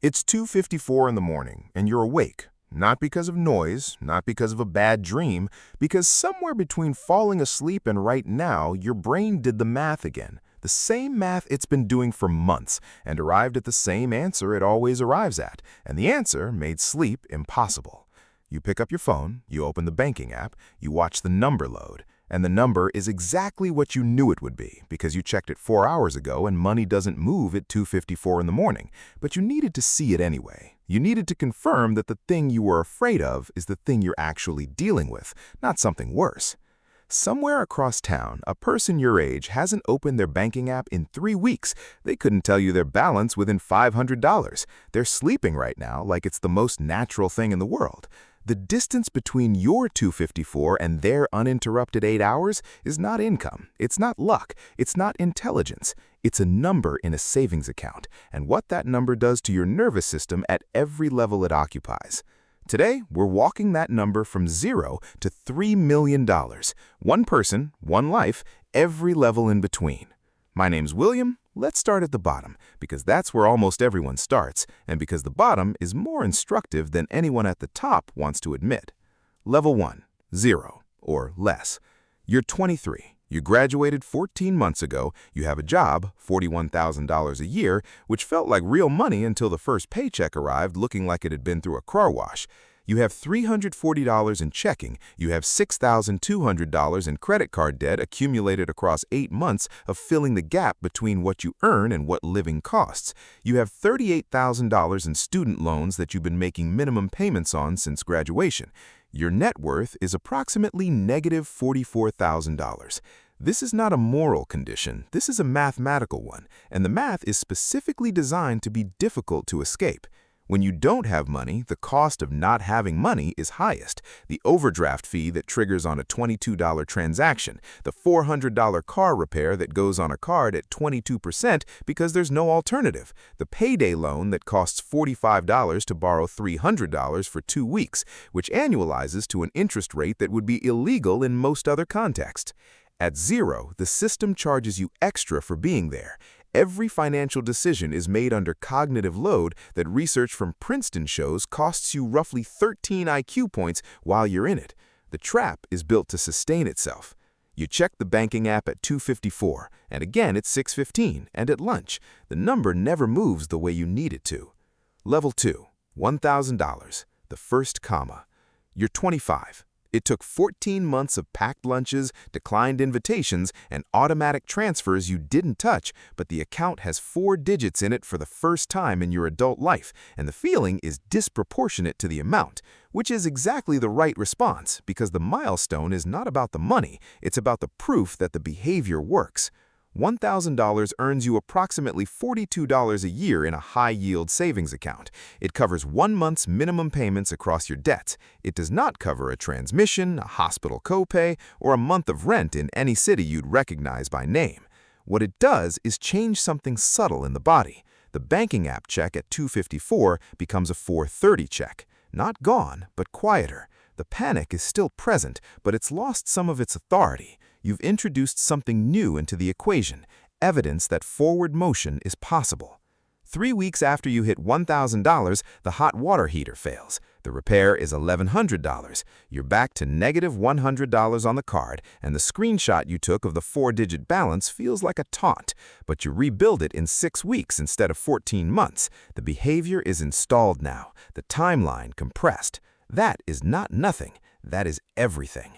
It's 2:54 in the morning, and you're awake. Not because of noise, not because of a bad dream, because somewhere between falling asleep and right now, your brain did the math again. The same math it's been doing for months, and arrived at the same answer it always arrives at, and the answer made sleep impossible. You pick up your phone, you open the banking app, you watch the number load, and the number is exactly what you knew it would be because you checked it 4 hours ago and money doesn't move at 2:54 in the morning. But you needed to see it anyway. You needed to confirm that the thing you were afraid of is the thing you're actually dealing with, not something worse. Somewhere across town, a person your age hasn't opened their banking app in 3 weeks. They couldn't tell you their balance within $500. They're sleeping right now like it's the most natural thing in the world. The distance between your 254 and their uninterrupted 8 hours is not income, it's not luck, it's not intelligence. It's a number in a savings account, and what that number does to your nervous system at every level it occupies. Today, we're walking that number from 0 to $3 million. One person, one life, every level in between. My name's William. Let's start at the bottom, because that's where almost everyone starts, and because the bottom is more instructive than anyone at the top wants to admit. Level 1, 0, or less. You're 23. You graduated 14 months ago. You have a job, $41,000 a year, which felt like real money until the first paycheck arrived looking like it had been through a car wash. You have $340 in checking. You have $6,200 in credit card debt accumulated across 8 months of filling the gap between what you earn and what living costs. You have $38,000 in student loans that you've been making minimum payments on since graduation. Your net worth is approximately negative $44,000. This is not a moral condition. This is a mathematical one, and the math is specifically designed to be difficult to escape. When you don't have money, the cost of not having money is highest. The overdraft fee that triggers on a $22 transaction, the $400 car repair that goes on a card at 22% because there's no alternative, the payday loan that costs $45 to borrow $300 for 2 weeks, which annualizes to an interest rate that would be illegal in most other contexts. At 0, the system charges you extra for being there. Every financial decision is made under cognitive load that research from Princeton shows costs you roughly 13 IQ points while you're in it. The trap is built to sustain itself. You check the banking app at 2:54, and again at 6:15, and at lunch. The number never moves the way you need it to. Level 2, $1,000, the first comma. You're 25. It took 14 months of packed lunches, declined invitations, and automatic transfers you didn't touch, but the account has 4 digits in it for the first time in your adult life, and the feeling is disproportionate to the amount, which is exactly the right response because the milestone is not about the money, it's about the proof that the behavior works. $1,000 earns you approximately $42 a year in a high-yield savings account. It covers 1 month's minimum payments across your debts. It does not cover a transmission, a hospital copay, or a month of rent in any city you'd recognize by name. What it does is change something subtle in the body. The banking app check at 2:54 becomes a 4:30 check. Not gone, but quieter. The panic is still present, but it's lost some of its authority. You've introduced something new into the equation, evidence that forward motion is possible. 3 weeks after you hit $1,000, the hot water heater fails. The repair is $1,100. You're back to negative $100 on the card, and the screenshot you took of the 4-digit balance feels like a taunt. But you rebuild it in 6 weeks instead of 14 months. The behavior is installed now, the timeline compressed. That is not nothing. That is everything.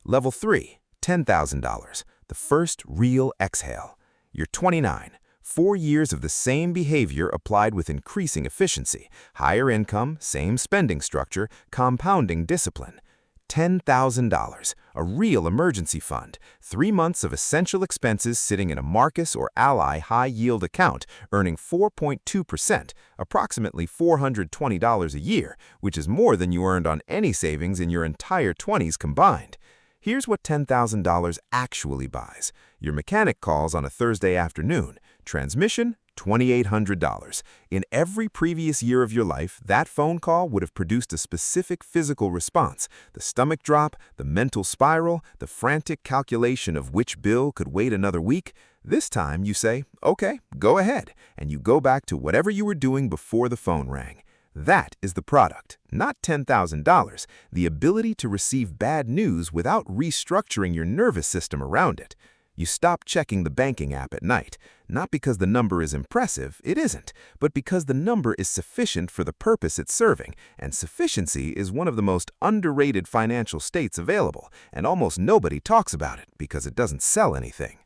Level 3. $10,000, the first real exhale. You're 29. 4 years of the same behavior applied with increasing efficiency, higher income, same spending structure, compounding discipline. $10,000, a real emergency fund, 3 months of essential expenses sitting in a Marcus or Ally high-yield account, earning 4.2%, approximately $420 a year, which is more than you earned on any savings in your entire 20s combined. Here's what $10,000 actually buys. Your mechanic calls on a Thursday afternoon. Transmission, $2,800. In every previous year of your life, that phone call would have produced a specific physical response. The stomach drop, the mental spiral, the frantic calculation of which bill could wait another week. This time you say, okay, go ahead, and you go back to whatever you were doing before the phone rang. That is the product, not $10,000, the ability to receive bad news without restructuring your nervous system around it. You stop checking the banking app at night, not because the number is impressive, it isn't, but because the number is sufficient for the purpose it's serving, and sufficiency is one of the most underrated financial states available, and almost nobody talks about it because it doesn't sell anything.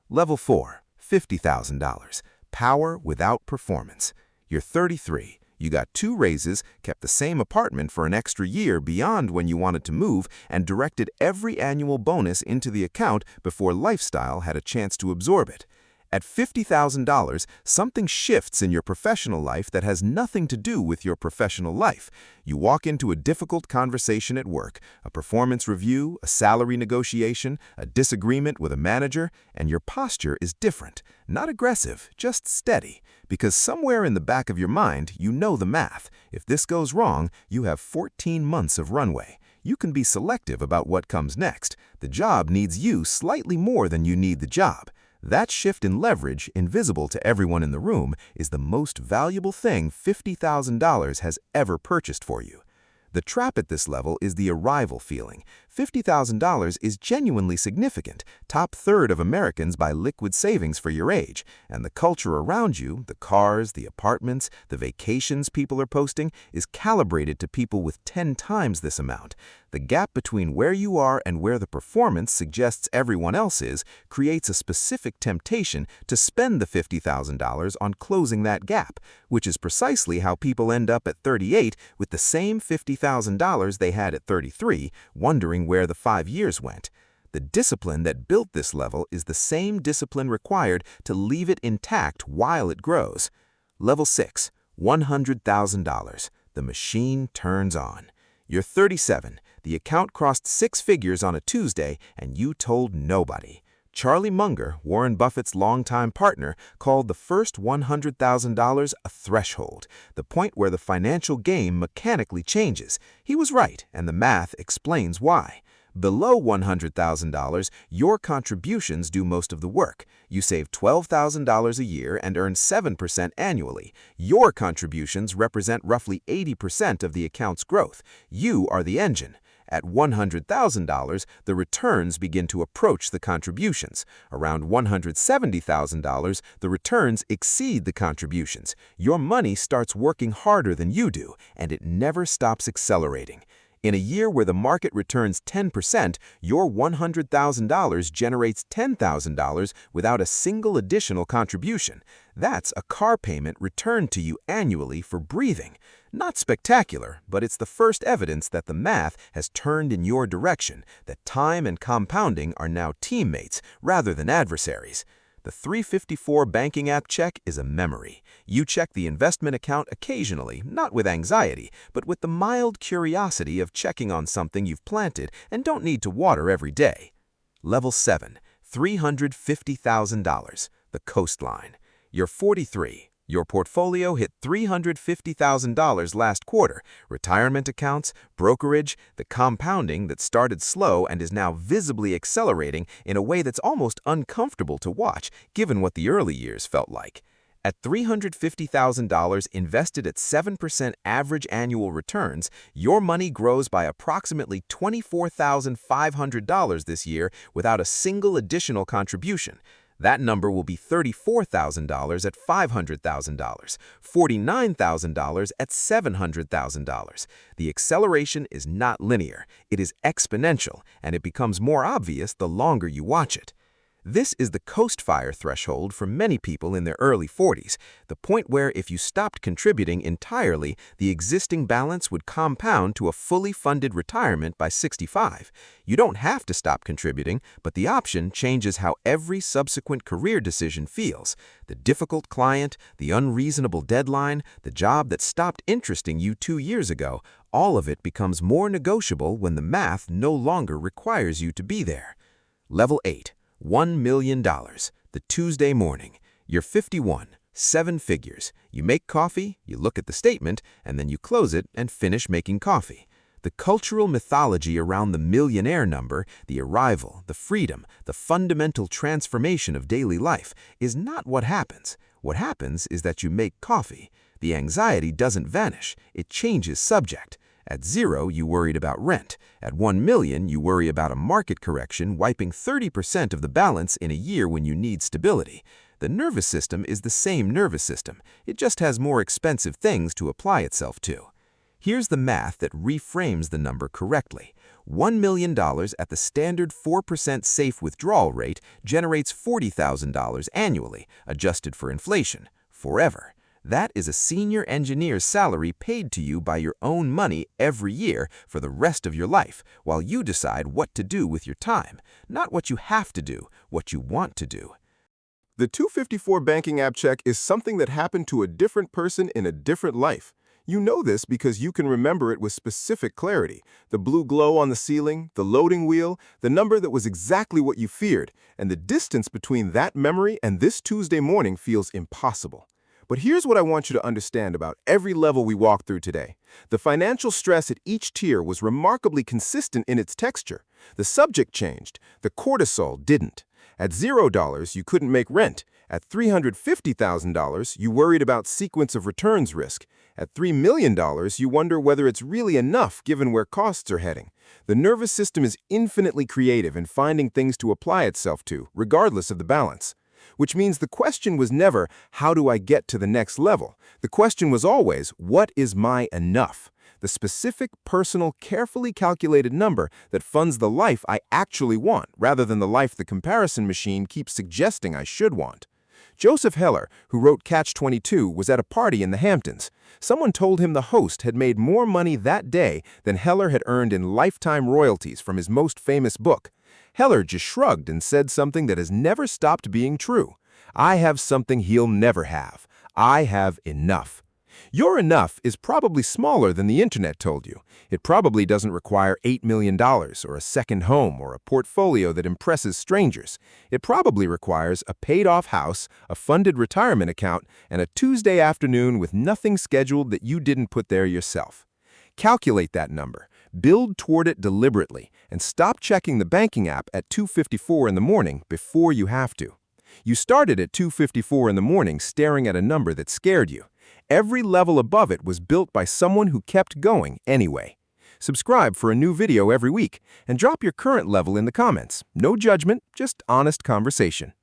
Level 4, $50,000, power without performance. You're 33. You got 2 raises, kept the same apartment for an extra year beyond when you wanted to move, and directed every annual bonus into the account before lifestyle had a chance to absorb it. At $50,000, something shifts in your professional life that has nothing to do with your professional life. You walk into a difficult conversation at work, a performance review, a salary negotiation, a disagreement with a manager, and your posture is different. Not aggressive, just steady. Because somewhere in the back of your mind, you know the math. If this goes wrong, you have 14 months of runway. You can be selective about what comes next. The job needs you slightly more than you need the job. That shift in leverage, invisible to everyone in the room, is the most valuable thing $50,000 has ever purchased for you. The trap at this level is the arrival feeling. $50,000 is genuinely significant, top third of Americans by liquid savings for your age, and the culture around you, the cars, the apartments, the vacations people are posting, is calibrated to people with 10 times this amount. The gap between where you are and where the performance suggests everyone else is creates a specific temptation to spend the $50,000 on closing that gap, which is precisely how people end up at 38 with the same $50,000 they had at 33, wondering where the 5 years went. The discipline that built this level is the same discipline required to leave it intact while it grows. Level 6, $100,000. The machine turns on. You're 37. The account crossed 6 figures on a Tuesday, and you told nobody. Charlie Munger, Warren Buffett's longtime partner, called the first $100,000 a threshold, the point where the financial game mechanically changes. He was right, and the math explains why. Below $100,000, your contributions do most of the work. You save $12,000 a year and earn 7% annually. Your contributions represent roughly 80% of the account's growth. You are the engine. At $100,000, the returns begin to approach the contributions. Around $170,000, the returns exceed the contributions. Your money starts working harder than you do, and it never stops accelerating. In a year where the market returns 10%, your $100,000 generates $10,000 without a single additional contribution. That's a car payment returned to you annually for breathing. Not spectacular, but it's the first evidence that the math has turned in your direction, that time and compounding are now teammates rather than adversaries. The 354 banking app check is a memory. You check the investment account occasionally, not with anxiety, but with the mild curiosity of checking on something you've planted and don't need to water every day. Level 7, $350,000, the coastline. You're 43. Your portfolio hit $350,000 last quarter. Retirement accounts, brokerage, the compounding that started slow and is now visibly accelerating in a way that's almost uncomfortable to watch, given what the early years felt like. At $350,000 invested at 7% average annual returns, your money grows by approximately $24,500 this year without a single additional contribution. That number will be $34,000 at $500,000, $49,000 at $700,000. The acceleration is not linear, it is exponential, and it becomes more obvious the longer you watch it. This is the coast fire threshold for many people in their early 40s, the point where if you stopped contributing entirely, the existing balance would compound to a fully funded retirement by 65. You don't have to stop contributing, but the option changes how every subsequent career decision feels. The difficult client, the unreasonable deadline, the job that stopped interesting you 2 years ago, all of it becomes more negotiable when the math no longer requires you to be there. Level 8. $1 million, the Tuesday morning. You're 51, 7 figures. You make coffee, you look at the statement, and then you close it and finish making coffee. The cultural mythology around the millionaire number, the arrival, the freedom, the fundamental transformation of daily life is not what happens. What happens is that you make coffee. The anxiety doesn't vanish, it changes subject. At 0, you worried about rent. At 1 million, you worry about a market correction wiping 30% of the balance in a year when you need stability. The nervous system is the same nervous system. It just has more expensive things to apply itself to. Here's the math that reframes the number correctly. $1 million at the standard 4% safe withdrawal rate generates $40,000 annually, adjusted for inflation, forever. That is a senior engineer's salary paid to you by your own money every year for the rest of your life, while you decide what to do with your time. Not what you have to do, what you want to do. The 254 banking app check is something that happened to a different person in a different life. You know this because you can remember it with specific clarity. The blue glow on the ceiling, the loading wheel, the number that was exactly what you feared, and the distance between that memory and this Tuesday morning feels impossible. But here's what I want you to understand about every level we walked through today. The financial stress at each tier was remarkably consistent in its texture. The subject changed, the cortisol didn't. At $0, you couldn't make rent. At $350,000, you worried about sequence of returns risk. At $3 million, you wonder whether it's really enough given where costs are heading. The nervous system is infinitely creative in finding things to apply itself to, regardless of the balance. Which means the question was never, how do I get to the next level? The question was always, what is my enough? The specific, personal, carefully calculated number that funds the life I actually want, rather than the life the comparison machine keeps suggesting I should want. Joseph Heller, who wrote Catch-22, was at a party in the Hamptons. Someone told him the host had made more money that day than Heller had earned in lifetime royalties from his most famous book. Heller just shrugged and said something that has never stopped being true. I have something he'll never have. I have enough. Your enough is probably smaller than the internet told you. It probably doesn't require $8 million or a second home or a portfolio that impresses strangers. It probably requires a paid-off house, a funded retirement account, and a Tuesday afternoon with nothing scheduled that you didn't put there yourself. Calculate that number, build toward it deliberately, and stop checking the banking app at 2:54 in the morning before you have to. You started at 2:54 in the morning staring at a number that scared you. Every level above it was built by someone who kept going anyway. Subscribe for a new video every week, and drop your current level in the comments. No judgment, just honest conversation.